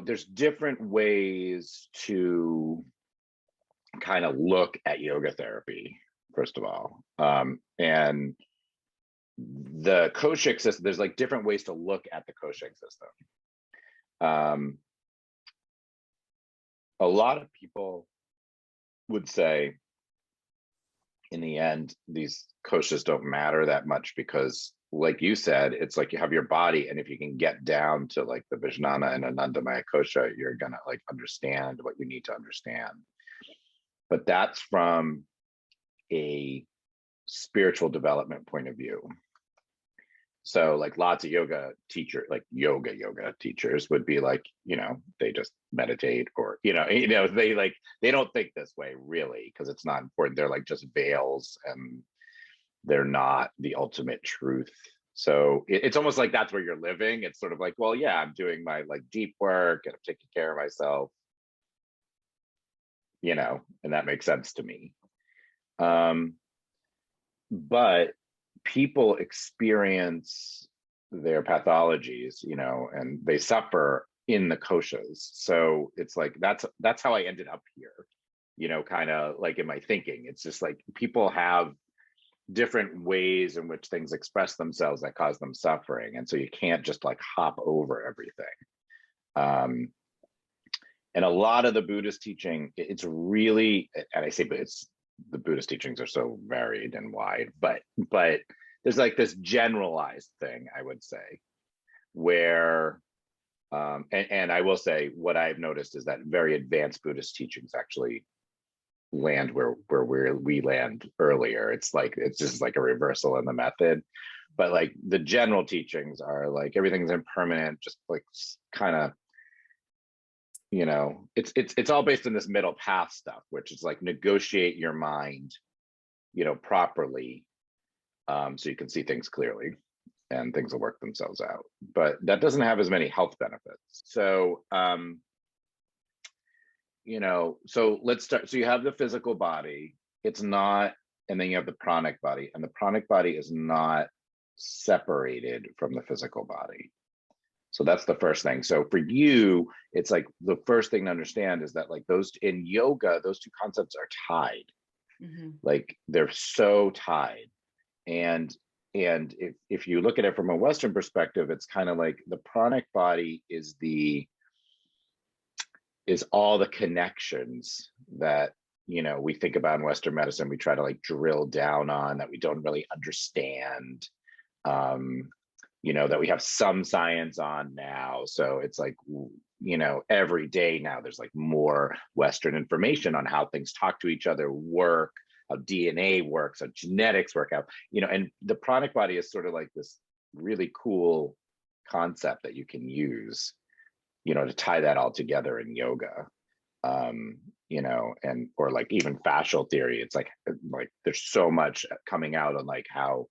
there's different ways to kind of look at yoga therapy, first of all. And the koshic system, there's like different ways to look at the koshic system. A lot of people would say, in the end, these koshas don't matter that much because, like you said, it's like you have your body, and if you can get down to like the Vijnana and Anandamaya kosha, you're gonna like understand what you need to understand. But that's from a spiritual development point of view. So like lots of yoga teachers would be like, they just meditate, or, they don't think this way really, because it's not important. They're like just veils, and they're not the ultimate truth. So it's almost like that's where you're living. It's sort of like, well, yeah, I'm doing my like deep work and I'm taking care of myself, and that makes sense to me. But people experience their pathologies, and they suffer in the koshas. So it's like, that's how I ended up here, kind of like in my thinking. It's just like people have different ways in which things express themselves that cause them suffering. And so you can't just like hop over everything. And a lot of the Buddhist teaching, it's really, and I say, but the Buddhist teachings are so varied and wide, but there's like this generalized thing, I would say, where, and I will say, what I've noticed is that very advanced Buddhist teachings actually land where we land earlier. It's just like a reversal in the method, but like the general teachings are like everything's impermanent, just like kind of, it's all based on this middle path stuff, which is like negotiate your mind, properly, so you can see things clearly and things will work themselves out. But that doesn't have as many health benefits. So, so let's start. So you have the physical body, it's not, and then you have the pranic body, and the pranic body is not separated from the physical body. So that's the first thing. So for you, it's like the first thing to understand is that like those in yoga, those two concepts are tied. Mm-hmm. Like they're so tied. And if you look at it from a Western perspective, it's kind of like the pranic body is all the connections that, we think about in Western medicine, we try to like drill down on, that we don't really understand. That we have some science on now. So it's like, every day now there's like more Western information on how things talk to each other, work, how DNA works, how genetics work out, and the pranic body is sort of like this really cool concept that you can use, to tie that all together in yoga, and, or like even fascial theory. It's like there's so much coming out on like how,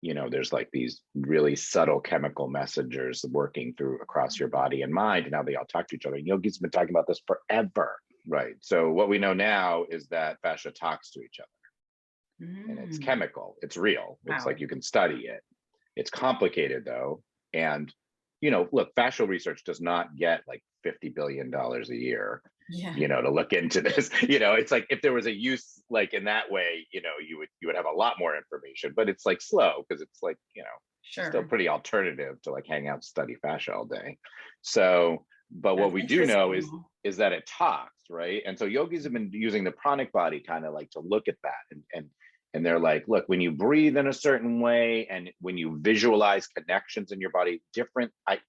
there's like these really subtle chemical messengers working through across your body and mind, and how they all talk to each other. And yogis have been talking about this forever, right? So what we know now is that fascia talks to each other, and it's chemical, it's real. Wow. It's like you can study it. It's complicated though, and look, fascial research does not get like $50 billion a year. Yeah. To look into this, it's like if there was a use like in that way, you would have a lot more information, but it's like slow because it's like, sure, still pretty alternative to like hang out and study fascia all day. So, but what we do know is that it talks, right? And so yogis have been using the pranic body kind of like to look at that, and they're like, look, when you breathe in a certain way and when you visualize connections in your body,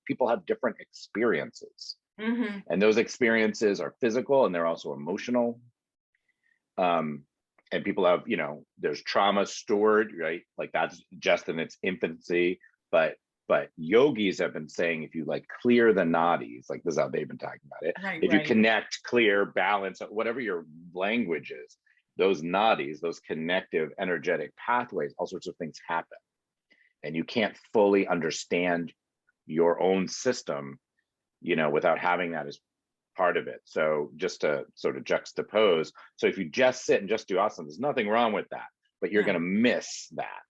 people have different experiences. Mm-hmm. And those experiences are physical and they're also emotional. And people have, there's trauma stored, right? Like that's just in its infancy. But yogis have been saying, if you like clear the nadis, like this is how they've been talking about it. Right, if you connect, clear, balance, whatever your language is, those nadis, those connective energetic pathways, all sorts of things happen. And you can't fully understand your own system, without having that as part of it. So just to sort of juxtapose, so if you just sit and just do asana, there's nothing wrong with that, but you're going to miss that.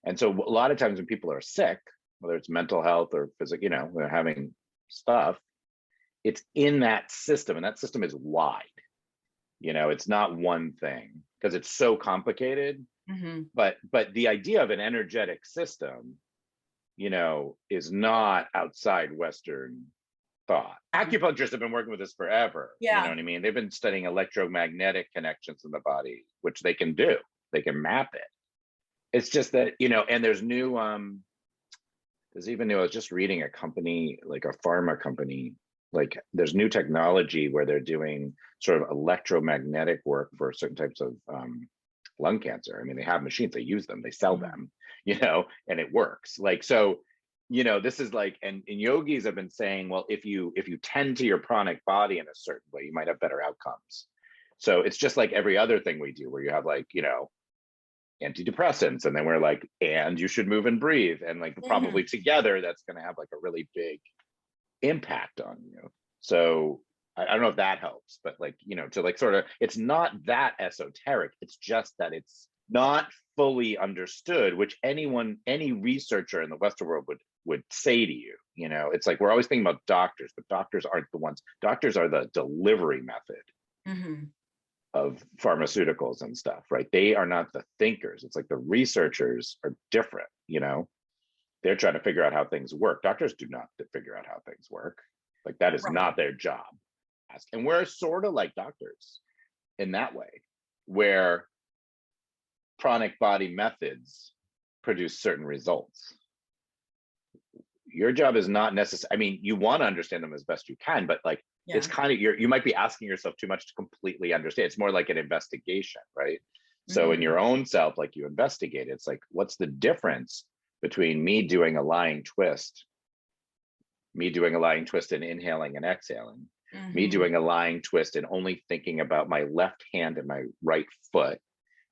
And so a lot of times when people are sick, whether it's mental health or physical, they're having stuff, it's in that system, and that system is wide. It's not one thing because it's so complicated. But the idea of an energetic system, is not outside Western thought. Acupuncturists have been working with this forever. You know what I mean? They've been studying electromagnetic connections in the body, which they can do. They can map it. It's just that, and there's even new, I was just reading a company, like a pharma company, like there's new technology where they're doing sort of electromagnetic work for certain types of lung cancer. I mean, they have machines, they use them, they sell them, and it works. Like, so, this is like, and yogis have been saying, well, if you tend to your pranic body in a certain way, you might have better outcomes. So it's just like every other thing we do where you have like, antidepressants, and then we're like, and you should move and breathe, and like probably together that's going to have like a really big impact on you. So I don't know if that helps, but like, to like sort of, it's not that esoteric, it's just that it's not fully understood, which any researcher in the Western world would say to you. It's like we're always thinking about doctors, but doctors aren't the ones. Doctors are the delivery method of pharmaceuticals and stuff, right? They are not the thinkers. It's like the researchers are different. They're trying to figure out how things work. Doctors do not figure out how things work. Like that is not their job. And we're sort of like doctors in that way, where pranic body methods produce certain results. Your job is not necessary. I mean, you want to understand them as best you can, but like, it's kind of, you might be asking yourself too much to completely understand. It's more like an investigation, right? So in your own self, like you investigate, it's like, what's the difference between me doing a lying twist and inhaling and exhaling, me doing a lying twist and only thinking about my left hand and my right foot,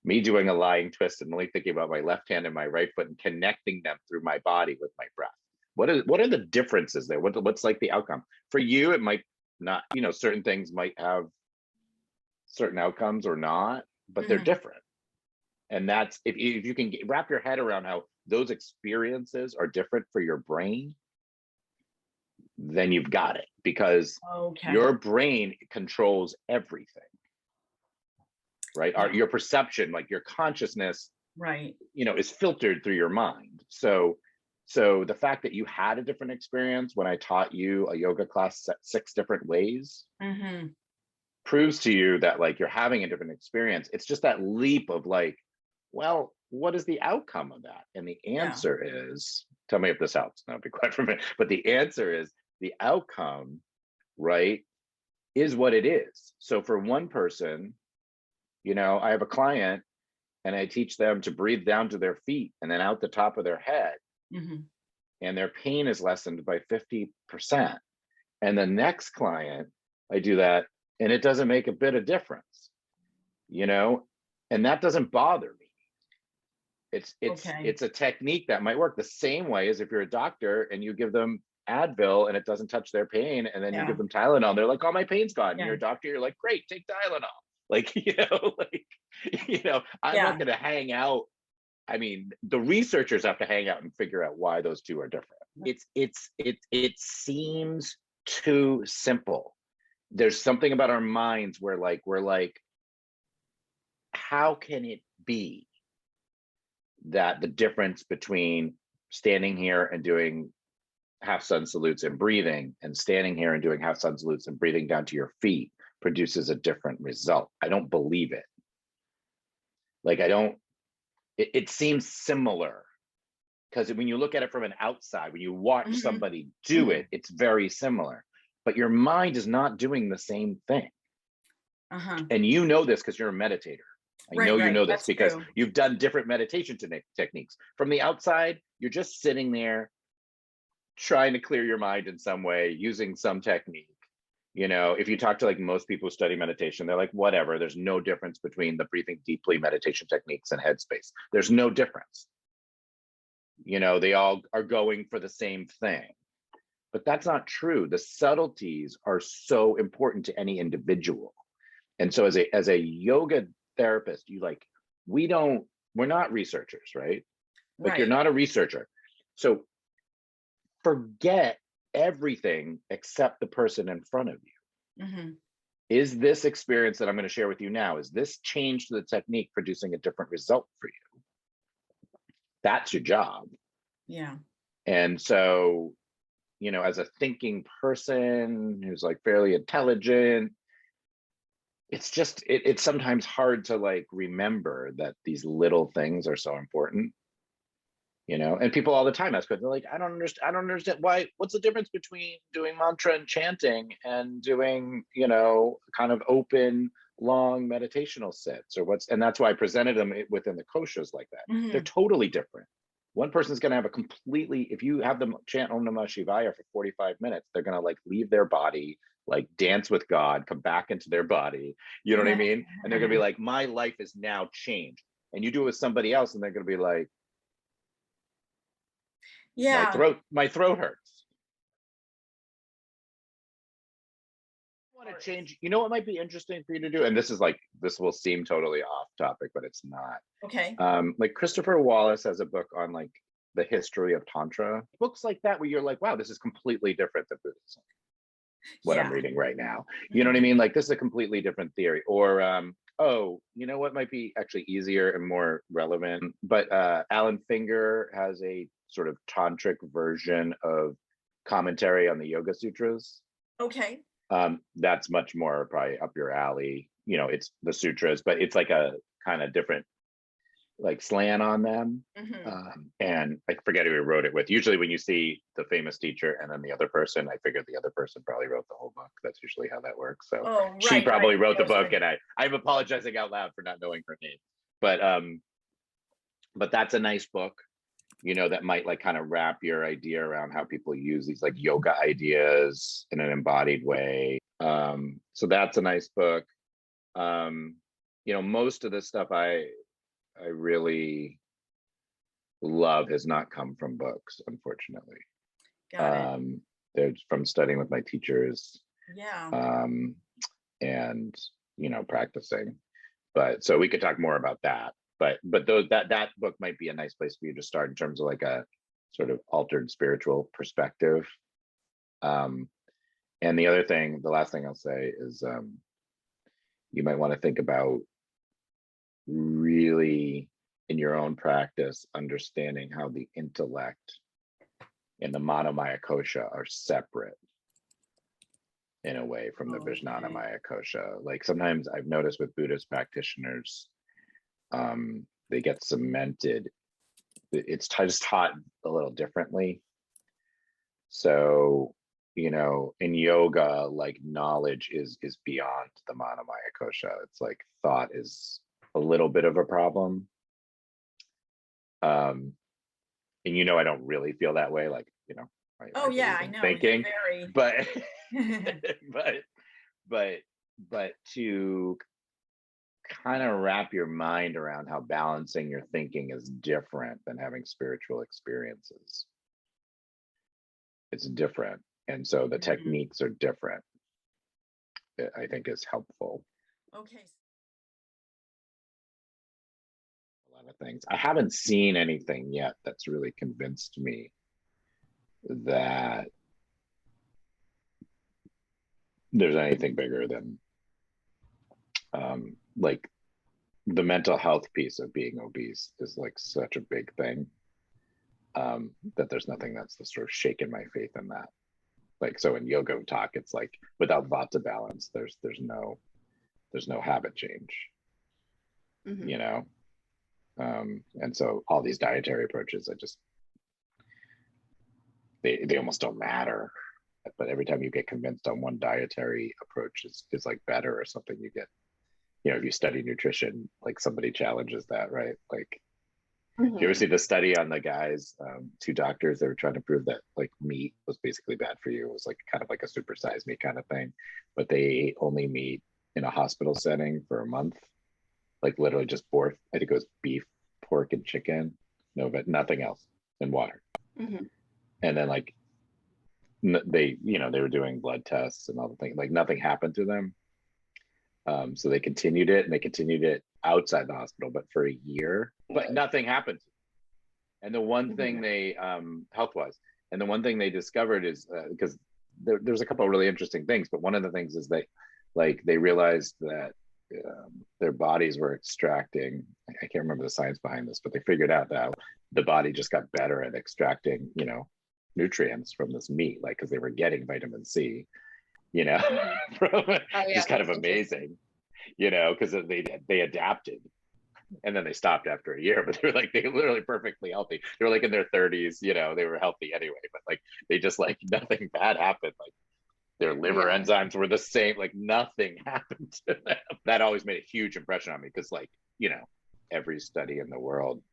me doing a lying twist and only thinking about my left hand and my right foot and connecting them through my body with my breath. What are the differences there? What's like the outcome? For you, it might not, certain things might have certain outcomes or not, but they're different. And that's, if you can wrap your head around how those experiences are different for your brain, then you've got it, because your brain controls everything, right? Your perception, like your consciousness, is filtered through your mind. So the fact that you had a different experience when I taught you a yoga class 6 different ways proves to you that like you're having a different experience. It's just that leap of like, well, what is the outcome of that? And the answer is, tell me if this helps. No, be quiet for a minute. But the answer is, the outcome, right, is what it is. So for one person, I have a client and I teach them to breathe down to their feet and then out the top of their head. And their pain is lessened by 50%. And the next client, I do that and it doesn't make a bit of difference, and that doesn't bother me. It's a technique that might work the same way as if you're a doctor and you give them Advil and it doesn't touch their pain, and then you give them Tylenol, they're like, oh, my pain's gone. And you're a doctor, you're like, great, take Tylenol. Like, I'm not going to hang out. I mean, the researchers have to hang out and figure out why those two are different. It seems too simple. There's something about our minds where like, we're like, how can it be that the difference between standing here and doing half sun salutes and breathing and standing here and doing half sun salutes and breathing down to your feet produces a different result? I don't believe it. Like, it seems similar, because when you look at it from an outside, when you watch somebody do it, it's very similar, but your mind is not doing the same thing. And you know this because you're a meditator. I know you know this because you've done different meditation techniques. From the outside, you're just sitting there trying to clear your mind in some way, using some technique. If you talk to like most people who study meditation, they're like, whatever, there's no difference between the breathing deeply meditation techniques and headspace. There's no difference. They all are going for the same thing. But that's not true. The subtleties are so important to any individual. And so as a yoga therapist, we're not researchers, right? Like, you're not a researcher. So forget everything except the person in front of you. Mm-hmm. Is this experience that I'm going to share with you now, is this change to the technique producing a different result for you? That's your job. Yeah. And so, you know, as a thinking person who's like fairly intelligent, it's just, it's sometimes hard to like remember that these little things are so important, you know. And people all the time ask, they're like, I don't understand why, what's the difference between doing mantra and chanting and doing, you know, kind of open, long meditational sits, or what's, and that's why I presented them within the koshas like that. Mm-hmm. They're totally different. One person's going to have a completely, if you have them chant Om Namah Shivaya for 45 minutes, they're going to like leave their body, like dance with God, come back into their body. You know what I mean? And they're going to be like, my life is now changed. And you do it with somebody else and they're going to be like, yeah, my throat hurts. I want to change. You know what might be interesting for you to do? And this is like, this will seem totally off topic, but it's not. okay. Like Christopher Wallace has a book on like the history of Tantra. Books like that where you're like, wow, this is completely different than Buddhism. What I'm reading right now. You know what I mean? Like this is a completely different theory. Or oh, you know what might be actually easier and more relevant? But Alan Finger has a sort of tantric version of commentary on the Yoga Sutras. Okay. That's much more probably up your alley. You know, it's the sutras, but it's like a kind of different like slant on them. Mm-hmm. And I forget who wrote it with. Usually when you see the famous teacher and then the other person, I figured the other person probably wrote the whole book. That's usually how that works. So she probably wrote the book, and I'm apologizing out loud for not knowing her name. But that's a nice book, you know, that might like kind of wrap your idea around how people use these like yoga ideas in an embodied way. So that's a nice book. You know, most of the stuff I really love has not come from books, unfortunately. Got it. They're from studying with my teachers. Yeah. And you know, practicing. But so we could talk more about that. But those that book might be a nice place for you to start in terms of like a sort of altered spiritual perspective. And the other thing, the last thing I'll say is you might want to think about really in your own practice understanding how the intellect and the Manomaya kosha are separate in a way from the Vijnanamaya kosha. Like sometimes I've noticed with Buddhist practitioners, they get cemented. It's just taught a little differently. So, you know, in yoga, like knowledge is beyond the Manomaya kosha. It's like thought is a little bit of a problem. And you know, I don't really feel that way. Like, you know, I know. Thinking, very... but but to kind of wrap your mind around how balancing your thinking is different than having spiritual experiences. It's different. And so the techniques are different. I think is helpful. Okay. A lot of things. I haven't seen anything yet that's really convinced me that there's anything bigger than like the mental health piece of being obese is like such a big thing that there's nothing that's sort of shaken my faith in that. Like, so in yoga talk, it's like without vata balance, there's no habit change, you know? And so all these dietary approaches, they almost don't matter. But every time you get convinced on one dietary approach is like better or something, you get, you know, if you study nutrition, like somebody challenges that, right? Like, do you ever see the study on the guys, two doctors, they were trying to prove that like meat was basically bad for you. It was like kind of like a supersized meat kind of thing, but they ate only meat in a hospital setting for a month, like literally just pork. I think it was beef, pork, and chicken, no, but nothing else, and water. And then like they, you know, they were doing blood tests and all the things, like nothing happened to them. So they continued it, and they continued it outside the hospital, but for a year, but nothing happened. And the one thing they, health-wise, And the one thing they discovered is because there's a couple of really interesting things, but one of the things is they realized that their bodies were extracting, I can't remember the science behind this, but they figured out that the body just got better at extracting, nutrients from this meat, like, because they were getting vitamin C, from just kind of amazing, because they adapted. And then they stopped after a year, but they were literally perfectly healthy. They were like in their 30s, they were healthy anyway, but like they just like nothing bad happened. Like their liver enzymes were the same, like nothing happened to them. That always made a huge impression on me because every study in the world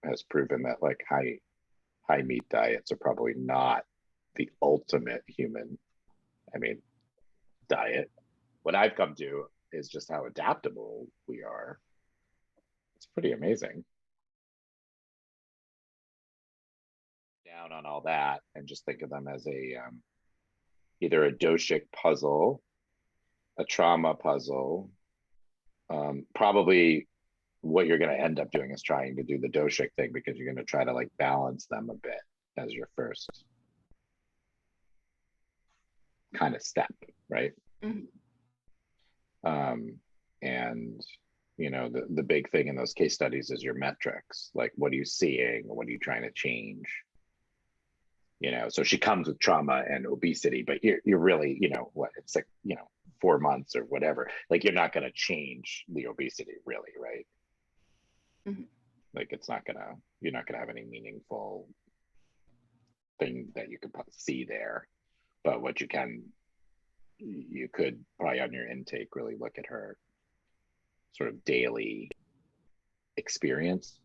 has proven that like high meat diets are probably not the ultimate human, diet. What I've come to is just how adaptable we are. It's pretty amazing. Down on all that and just think of them as either a doshic puzzle, a trauma puzzle. Probably what you're going to end up doing is trying to do the doshic thing because you're going to try to like balance them a bit as your first kind of step, right? And the big thing in those case studies is your metrics. Like, what are you seeing? What are you trying to change? So she comes with trauma and obesity, but you're really, it's like, 4 months or whatever. Like, you're not going to change the obesity really, right? Like, you're not going to have any meaningful thing that you could see there. But what you could probably on your intake really look at her sort of daily experience.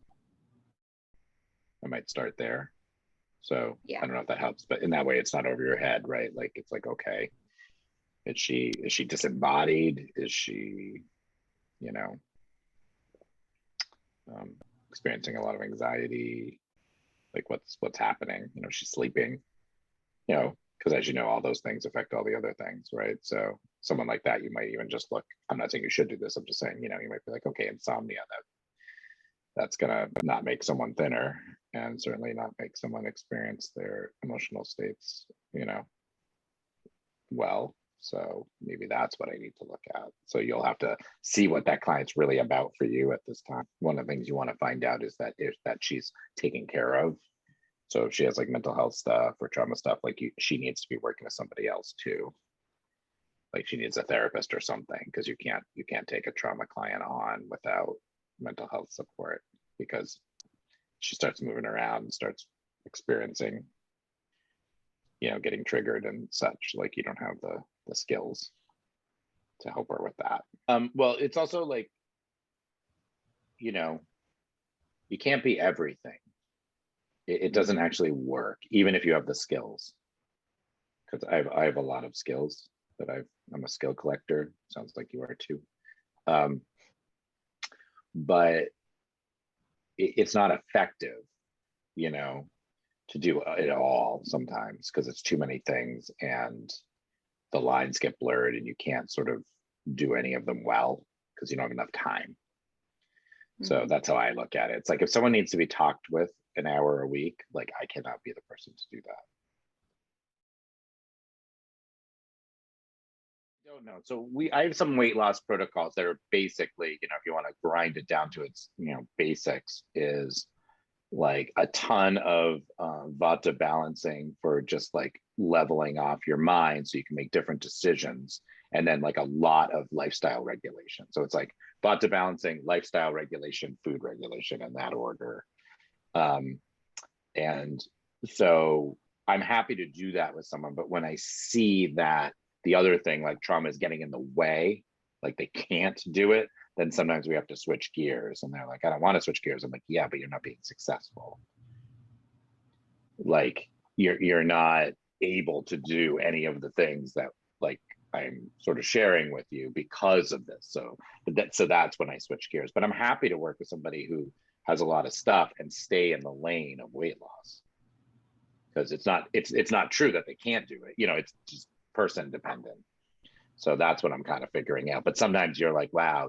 I might start there. So I don't know if that helps, but in that way, it's not over your head, right? Like, it's like, okay, is she disembodied? Is she, experiencing a lot of anxiety? Like, what's happening? She's sleeping, because as you know, all those things affect all the other things, right? So someone like that, you might even just look, I'm not saying you should do this. I'm just saying, you might be like, okay, insomnia, that's gonna not make someone thinner and certainly not make someone experience their emotional states, well. So maybe that's what I need to look at. So you'll have to see what that client's really about for you at this time. One of the things you want to find out is that she's taken care of. So if she has like mental health stuff or trauma stuff, like she needs to be working with somebody else too. Like she needs a therapist or something, because you can't take a trauma client on without mental health support, because she starts moving around and starts experiencing, getting triggered and such. Like, you don't have the skills to help her with that. Well, it's also like, you can't be everything. It doesn't actually work, even if you have the skills. Because I have a lot of skills that I'm a skill collector. Sounds like you are too. But it's not effective, to do it all sometimes, because it's too many things and the lines get blurred and you can't sort of do any of them well because you don't have enough time. So that's how I look at it. It's like, if someone needs to be talked with an hour a week, like, I cannot be the person to do that. Don't know. So I have some weight loss protocols that are basically, if you want to grind it down to its, basics, is like a ton of vata balancing for just like leveling off your mind so you can make different decisions, and then like a lot of lifestyle regulation. So it's like vata balancing, lifestyle regulation, food regulation, in that order. And so I'm happy to do that with someone, but when I see that the other thing, like trauma, is getting in the way, like they can't do it, then sometimes we have to switch gears. And they're like, I don't want to switch gears. I'm like, yeah, but you're not being successful. Like, you're not able to do any of the things that like I'm sort of sharing with you because of this. So that's when I switch gears. But I'm happy to work with somebody who has a lot of stuff and stay in the lane of weight loss, because it's not true that they can't do it. It's just person dependent. So that's what I'm kind of figuring out. But sometimes you're like, wow,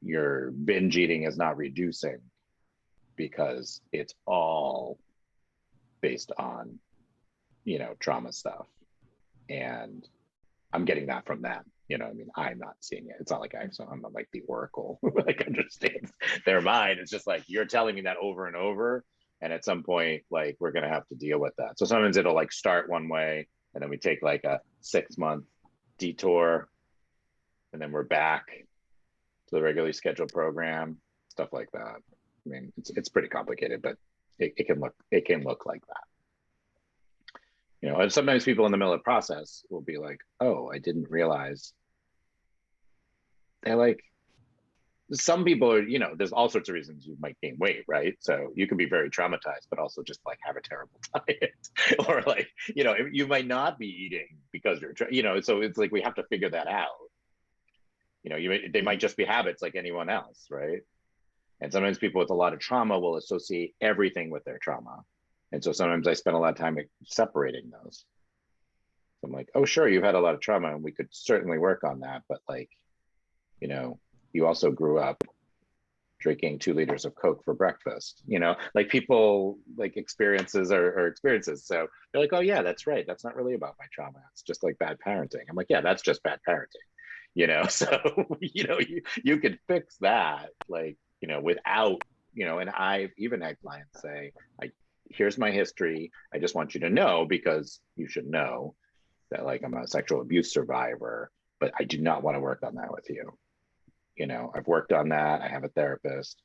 your binge eating is not reducing. because it's all based on, you know, trauma stuff. And I'm getting that from them. You know, I mean, I'm not seeing it. It's not like I'm not like the oracle who like understands their mind. It's just like, you're telling me that over and over. And at some point, like, we're going to have to deal with that. So sometimes it'll like start one way, and then we take like a 6-month detour, and then we're back to the regularly scheduled program, stuff like that. I mean, it's pretty complicated, but it can look like that. You know, and sometimes people in the middle of the process will be like, oh, I didn't realize. They're like, some people are, you know, there's all sorts of reasons you might gain weight, right? So you can be very traumatized, but also just like have a terrible diet. Or like, you know, you might not be eating because you're, you know, so it's like we have to figure that out. You know, they might just be habits like anyone else, right? And sometimes people with a lot of trauma will associate everything with their trauma. And so sometimes I spend a lot of time separating those. So I'm like, oh, sure, you've had a lot of trauma and we could certainly work on that. But like, you know, you also grew up drinking 2 liters of Coke for breakfast, you know, like people like experiences are experiences. So they're like, oh yeah, that's right. That's not really about my trauma. It's just like bad parenting. I'm like, yeah, that's just bad parenting, you know? So, you know, you could fix that, like, you know, without, you know, and I've even had clients say, here's my history. I just want you to know, because you should know that like I'm a sexual abuse survivor, but I do not want to work on that with you. You know, I've worked on that. I have a therapist,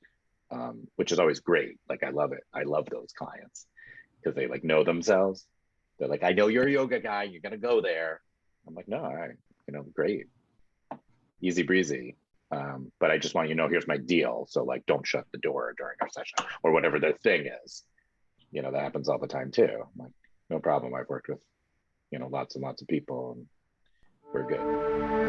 which is always great. Like, I love it. I love those clients because they like know themselves. They're like, I know you're a yoga guy. You're going to go there. I'm like, no, all right, you know, great. Easy breezy. But I just want you to know, here's my deal. So like, don't shut the door during our session or whatever the thing is. You know, that happens all the time too. I'm like, no problem. I've worked with, you know, lots and lots of people, and we're good.